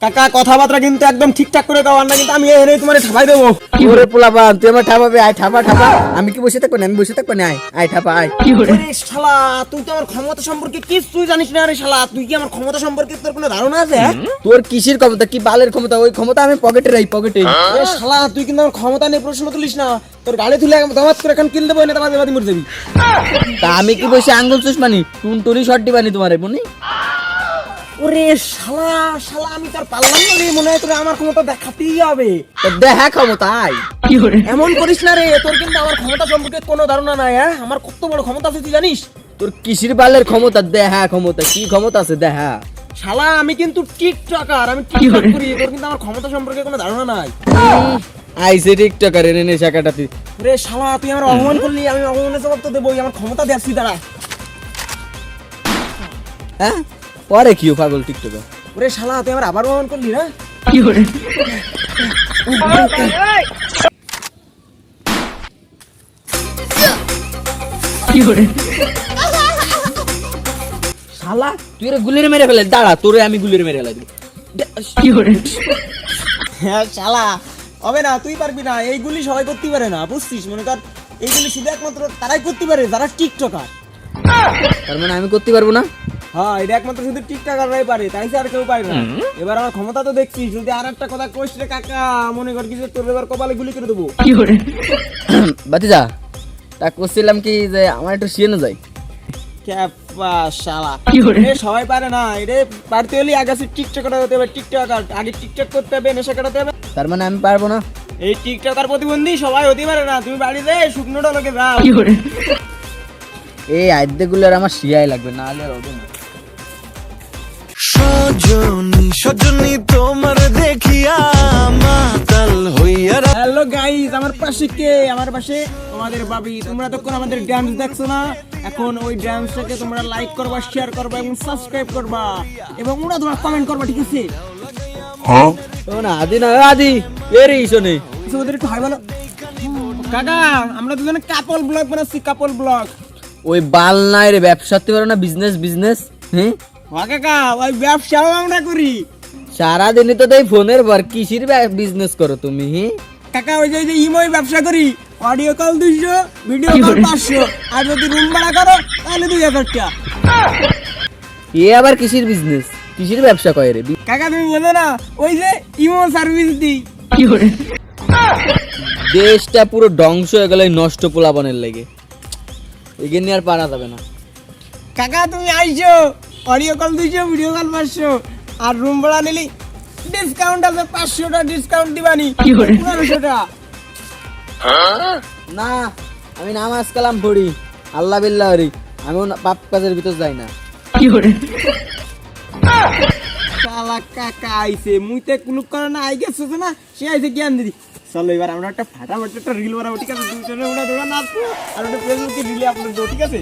কাকা কথাবার্তা কিন্তু একদম ঠিকঠাক করে দাও, না কিন্তু আমি এনে তোমারে ঠাপাই দেবো। ওরে পোলাপান তুই আমার ঠাপাবে, আয় ঠাপা ঠাপা। আমি কি বসে থাকবো না? আমি বসে থাকবো না, আয় আয় ঠাপা আয়। ওরে শালা, তুই তো আমার ক্ষমতা সম্পর্কে কিছুই জানিস না রে শালা। তুই কি আমার ক্ষমতা সম্পর্কে তোর কোনো ধারণা আছে? তোর কিসের ক্ষমতা, কি বালের ক্ষমতা? ওই ক্ষমতা আমি পকেটে রাই, পকেটে। ওরে শালা, তুই কিন্তু আমার ক্ষমতা নিয়ে প্রশ্ন তুলিস না। তোর গাড়ি তুলে দামাত করে এখন কিল দেবো, না বাদে বাদে মরে যাবি। তা আমি কি বসে আঙ্গুল চুষমানি টুনটুনি শট দিবানি তোমারে বুনি? ওরে শালা শালা, আমি তোর পারলাম না রে, মনে হয় তোর আমার ক্ষমতা দেখাতেই হবে। তা দেখা ক্ষমতা আয়। এমন করিস না রে, তোর কিন্তু আমার ক্ষমতা সম্পর্কে কোনো ধারণা নাই। হ্যাঁ, আমার কত বড় ক্ষমতা আছে তুই জানিস? তোর কিসির বালের ক্ষমতা? দেখা ক্ষমতা, কি ক্ষমতা আছে দেখা। শালা, আমি কিন্তু টিকটকার, আমি টিকটক করি। তোর কিন্তু আমার ক্ষমতা সম্পর্কে কোনো ধারণা নাই। আইসে টিকটকার এনে নে শাকাটাতে। রে শালা, তুই আমার অপমান করলি, আমি অপমানের জবাব তো দেবই। আমার ক্ষমতা দেখছি দাঁড়া। হ্যাঁ পরে কি পাগল টিকটকার? ওরে শালা, তুই আমার আবার অপমান করলি না? শালা তুই এর গুলির মেরে ফেলে, দাঁড়া তোরে আমি গুলির মেরে ফেলাই দিব। হ্যাঁ শালা, হবে না, তুই পারবি না। এইগুলি সবাই করতে পারে না, বুঝছিস? মনে কর এইগুলি শুধু একমাত্র তারাই করতে পারে যারা টিকটকার। তার মানে আমি করতে পারবো না? হ্যাঁ, এটা একমাত্র শুধু টিকটকাররাই পারে, তাই আর কেউ পারে না। এবার আমার ক্ষমতা তো দেখছিস। যদি আর একটা কথা কইস রে কাকা, মনে কর কিছু তোর এবার কপালে গুলি করে দেবো। বাতিজা তা করছিলাম কি যে আমার একটু শিয়ানো যায়। ক্যাপা শালা, এ সবাই পারে না। এটা পারতে হলে আগে টিকটকার হতে হবে। টিকটকার আগে টিকটক করতে হবে, নেশা কাটাতে হবে। তার মানে আমি পারবো না? এই টিকটকার প্রতিবন্ধী সবাই হতে পারে না। তুমি বাড়িতে শুকনোটা লোকে যাও। এই আদ্যে গুলো আমার শিয়াই লাগবে, না হলে আর হবে না। সজনী সজনী তোমার দেখিয়া মাতাল হইয়া হ্যালো গাইস, আমার পাশে কে? আমার পাশে আমাদের বাবি। তোমরা তখন আমাদের ড্যান্স দেখছো না? এখন ওই ড্যান্সটাকে তোমরা লাইক করবা, শেয়ার করবা এবং সাবস্ক্রাইব করবা, এবং ওরা তোমরা কমেন্ট করবা, ঠিক আছে? ও না আদি না আদি এরই শোনে কিছু ওদের একটু হাই বলো। কাকা, আমরা দুজনে কাপল ব্লগ বানাচ্ছি, কাপল ব্লগ। ওই বাল নাই রে, ব্যবসা করতে পারো না? বিজনেস বিজনেস হ্যাঁ কাকা, ওই ব্যবসাও আমরা করি। সারাদিনই তো দেই ফোনের বার, কিসির বিজনেস করো তুমি? হ্যাঁ কাকা, ওই যে ইমোই ব্যবসা করি। অডিও কল 200, ভিডিও কল 500, আর যদি রুম ভাড়া করো তাহলে 2000 টাকা। এ আবার কিসির বিজনেস, কিসির ব্যবসা করে রে? কাকা, তুমি বোঝো না? ওই যে ইমো সার্ভিস দিই। দেশটা পুরো ধ্বংস হয়ে গেল এই নষ্ট পোলাপানের লেগে। এগিয়ে আর পারা যাবে না। কাকা, তুমি আইসো, অডিও কল 200, ভিডিও কল 500, আর রুম ভাড়া নিলি ডিসকাউন্ট আছে, 500 টাকা ডিসকাউন্ট দিবানি, 1500 টাকা। না আমি নামাজ কালাম পড়ি, আল্লাহ বিল্লাহ হরি, আমি পাপ কাজের ভিতর যাই না। শালা কাকা আইছে, মুইতে কুলুক করে না আই গেছে না, সে আইছে জ্ঞান দিদি। চলো এবার আমরা একটা ফাটাফাটি একটা রিল বানাবো, ঠিক আছে? দুজনে ওরা নাচবো আর ওটা ফেসবুকে রিলে আপলোড দেবো, ঠিক আছে?